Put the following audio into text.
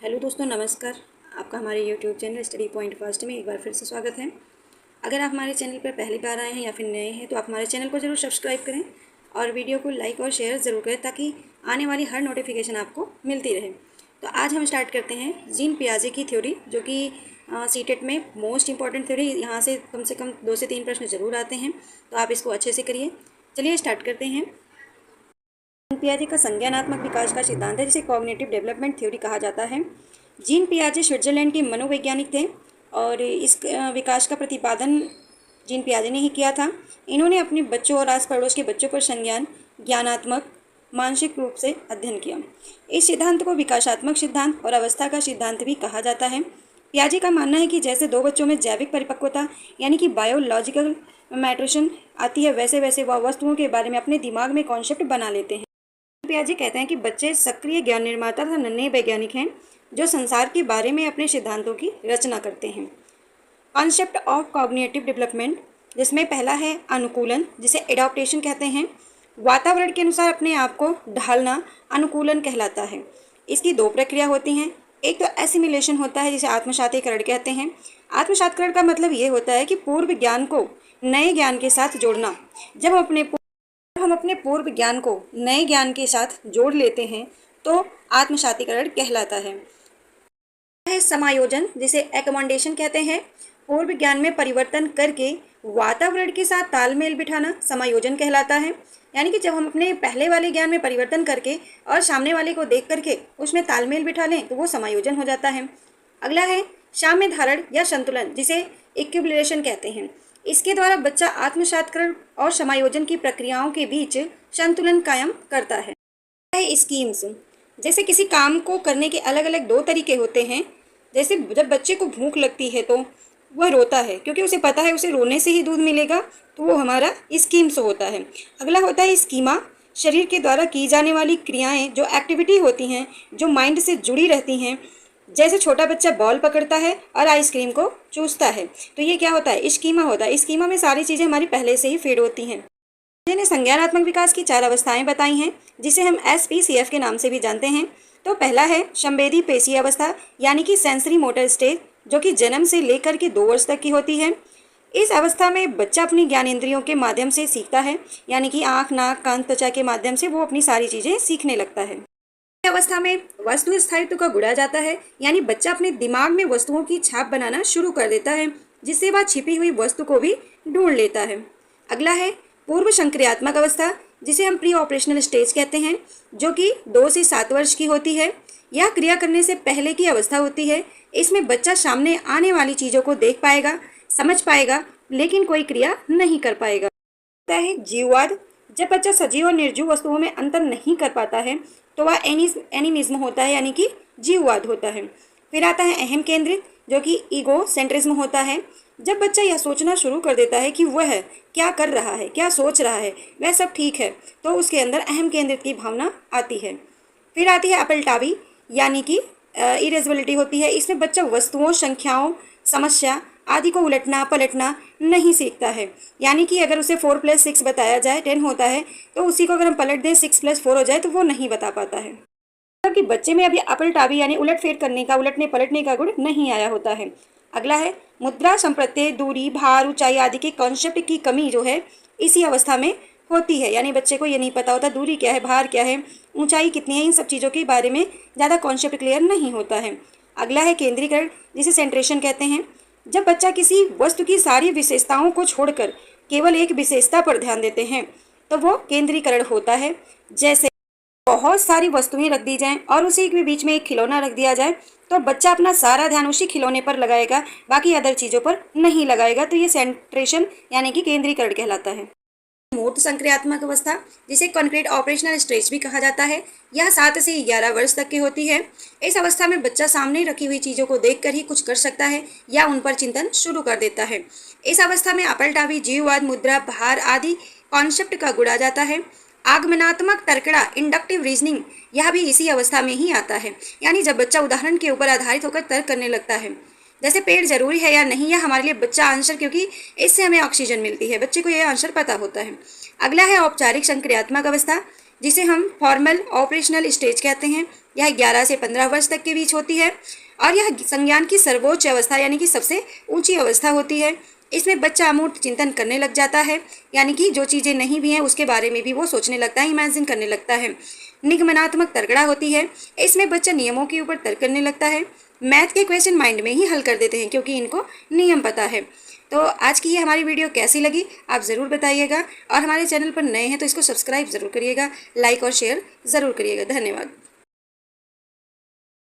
Hello दोस्तों, नमस्कार। आपका हमारे YouTube channel study point first में एक बार फिर से स्वागत है। अगर आप हमारे चैनल पर पहली बार आए हैं या फिर नए हैं तो आप हमारे चैनल को ज़रूर सब्सक्राइब करें और वीडियो को लाइक और शेयर ज़रूर करें ताकि आने वाली हर नोटिफिकेशन आपको मिलती रहे। तो आज हम स्टार्ट करते हैं जीन पियाजे की थ्योरी, जो कि सीटेट में मोस्ट इंपॉर्टेंट थ्योरी। यहाँ से कम 2 से 3 प्रश्न ज़रूर आते हैं, तो आप इसको अच्छे से करिए। चलिए स्टार्ट करते हैं। जीन पियाजे का संज्ञानात्मक विकास का सिद्धांत है, जिसे कॉग्निटिव डेवलपमेंट थ्योरी कहा जाता है। जीन पियाजे स्विट्जरलैंड के मनोवैज्ञानिक थे और इस विकास का प्रतिपादन जीन पियाजे ने ही किया था। इन्होंने अपने बच्चों और आस पड़ोस के बच्चों पर संज्ञान, ज्ञानात्मक, मानसिक रूप से अध्ययन किया। इस सिद्धांत को विकासात्मक सिद्धांत और अवस्था का सिद्धांत भी कहा जाता है। पियाजे का मानना है कि जैसे दो बच्चों में जैविक परिपक्वता यानी कि बायोलॉजिकल मैट्यूरेशन आती है, वैसे वैसे वह वस्तुओं के बारे में अपने दिमाग में कॉन्सेप्ट बना लेते हैं। पियाजे कहते हैं कि बच्चे सक्रिय ज्ञान निर्माता तथा नन्हे वैज्ञानिक हैं जो संसार के बारे में अपने सिद्धांतों की रचना करते हैं। कॉन्सेप्ट ऑफ कॉग्निटिव डेवलपमेंट, जिसमें पहला है अनुकूलन, जिसे एडॉप्टेशन कहते हैं। वातावरण के अनुसार अपने आप को ढालना अनुकूलन कहलाता है। इसकी 2 प्रक्रिया होती हैं। एक तो एसिमिलेशन होता है, जिसे आत्मसातीकरण कहते हैं। आत्मसातीकरण का मतलब ये होता है कि पूर्व ज्ञान को नए ज्ञान के साथ जोड़ना। जब हम अपने पूर्व ज्ञान को नए ज्ञान के साथ जोड़ लेते हैं तो आत्मसातीकरण कहलाता है। समायोजन, जिसे एकमोडेशन कहते हैं। पूर्व ज्ञान में परिवर्तन करके वातावरण के साथ तालमेल बिठाना समायोजन कहलाता है। यानी कि जब हम अपने पहले वाले ज्ञान में परिवर्तन करके और सामने वाले को देख करके उसमें तालमेल बिठा लें तो वो समायोजन हो जाता है। अगला है साम्य धारण या संतुलन, जिसे इक्विलिब्रेशन कहते हैं। इसके द्वारा बच्चा आत्मसातीकरण और समायोजन की प्रक्रियाओं के बीच संतुलन कायम करता है। स्कीम्स, जैसे किसी काम को करने के अलग अलग 2 तरीके होते हैं। जैसे जब बच्चे को भूख लगती है तो वह रोता है, क्योंकि उसे पता है उसे रोने से ही दूध मिलेगा, तो वो हमारा स्कीम्स होता है। अगला होता है स्कीमा, शरीर के द्वारा की जाने वाली क्रियाएं, जो एक्टिविटी होती हैं जो माइंड से जुड़ी रहती हैं। जैसे छोटा बच्चा बॉल पकड़ता है और आइसक्रीम को चूसता है, तो ये क्या होता है? स्कीमा होता है। स्कीमा में सारी चीज़ें हमारी पहले से ही फीड होती हैं। ने संज्ञानात्मक विकास की 4 अवस्थाएं बताई हैं, जिसे हम SPCF के नाम से भी जानते हैं। तो पहला है संवेदी पेशी अवस्था, यानी कि सेंसरी मोटर स्टेज, जो कि जन्म से लेकर के 2 वर्ष तक की होती है। इस अवस्था में बच्चा अपनी ज्ञानेंद्रियों के माध्यम से सीखता है, यानी कि आँख, नाक, कान, त्वचा के माध्यम से वो अपनी सारी चीज़ें सीखने लगता है। इस अवस्था में वस्तु स्थायित्व का गुणा जाता है, यानी बच्चा अपने दिमाग में वस्तुओं की छाप बनाना शुरू कर देता है, जिससे वह छिपी हुई वस्तु को भी ढूंढ लेता है। अगला है पूर्व संक्रियात्मक अवस्था, जिसे हम प्री ऑपरेशनल स्टेज कहते हैं, जो कि 2 से 7 वर्ष की होती है। यह क्रिया करने से पहले की अवस्था होती है। इसमें बच्चा सामने आने वाली चीज़ों को देख पाएगा, समझ पाएगा, लेकिन कोई क्रिया नहीं कर पाएगा। होता है जीववाद, जब बच्चा सजीव और निर्जीव वस्तुओं में अंतर नहीं कर पाता है तो वह एनिमिज्म होता है, यानी कि जीववाद होता है। फिर आता है अहम केंद्रित, जो कि ईगो सेंट्रिज्म होता है। जब बच्चा यह सोचना शुरू कर देता है कि वह क्या कर रहा है, क्या सोच रहा है, वह सब ठीक है, तो उसके अंदर अहम केंद्रित की भावना आती है। फिर आती है अपलटावी, यानी कि इरेजबिलिटी होती है। इसमें बच्चा वस्तुओं, संख्याओं, समस्या आदि को उलटना पलटना नहीं सीखता है। यानी कि अगर उसे 4 + 6 बताया जाए 10 होता है, तो उसी को अगर हम पलट दें 6 + 4 हो जाए तो वो नहीं बता पाता है, कि बच्चे में अभी अपलटावी यानी उलटफेर करने का, उलटने पलटने का गुण नहीं आया होता है। अगला है मुद्रा, संप्रत्यय, दूरी, भार, ऊंचाई आदि के कॉन्सेप्ट की कमी जो है इसी अवस्था में होती है। यानी बच्चे को ये नहीं पता होता दूरी क्या है, भार क्या है, ऊंचाई कितनी है, इन सब चीज़ों के बारे में ज़्यादा कॉन्सेप्ट क्लियर नहीं होता है। अगला है केंद्रीकरण, जिसे सेंट्रेशन कहते हैं। जब बच्चा किसी वस्तु की सारी विशेषताओं को छोड़कर केवल एक विशेषता पर ध्यान देते हैं तो वो केंद्रीकरण होता है। जैसे बहुत सारी वस्तुएं रख दी जाएं और उसी के बीच में एक खिलौना रख दिया जाए, तो बच्चा अपना सारा ध्यान उसी खिलौने पर लगाएगा, बाकी अदर चीज़ों पर नहीं लगाएगा। तो ये सेंट्रेशन यानी कि केंद्रीकरण कहलाता है। मूर्त संक्रियात्मक अवस्था, जिसे कॉन्क्रीट ऑपरेशनल स्टेज भी कहा जाता है, यह 7 से 11 वर्ष तक की होती है। इस अवस्था में बच्चा सामने रखी हुई चीज़ों को देखकर ही कुछ कर सकता है या उन पर चिंतन शुरू कर देता है। इस अवस्था में अपलटावी, जीववाद, मुद्रा, भार आदि कॉन्सेप्ट का गुणा जाता है। आगमनात्मक तर्कड़ा, इंडक्टिव रीजनिंग, यह भी इसी अवस्था में ही आता है। यानी जब बच्चा उदाहरण के ऊपर आधारित होकर तर्क करने लगता है, जैसे पेड़ जरूरी है या नहीं, यह हमारे लिए बच्चा आंसर, क्योंकि इससे हमें ऑक्सीजन मिलती है, बच्चे को यह आंसर पता होता है। अगला है औपचारिक संक्रियात्मक अवस्था, जिसे हम फॉर्मल ऑपरेशनल स्टेज कहते हैं। यह 11 से 15 वर्ष तक के बीच होती है और यह संज्ञान की सर्वोच्च अवस्था यानी कि सबसे ऊंची अवस्था होती है। इसमें बच्चा अमूर्त चिंतन करने लग जाता है, यानी कि जो चीज़ें नहीं भी हैं उसके बारे में भी वो सोचने लगता है, इमेजिन करने लगता है। निगमनात्मक तर्कड़ा होती है, इसमें बच्चा नियमों के ऊपर तर्क करने लगता है। मैथ के क्वेश्चन माइंड में ही हल कर देते हैं क्योंकि इनको नियम पता है। तो आज की ये हमारी वीडियो कैसी लगी आप ज़रूर बताइएगा और हमारे चैनल पर नए हैं तो इसको सब्सक्राइब ज़रूर करिएगा, लाइक और शेयर ज़रूर करिएगा। धन्यवाद।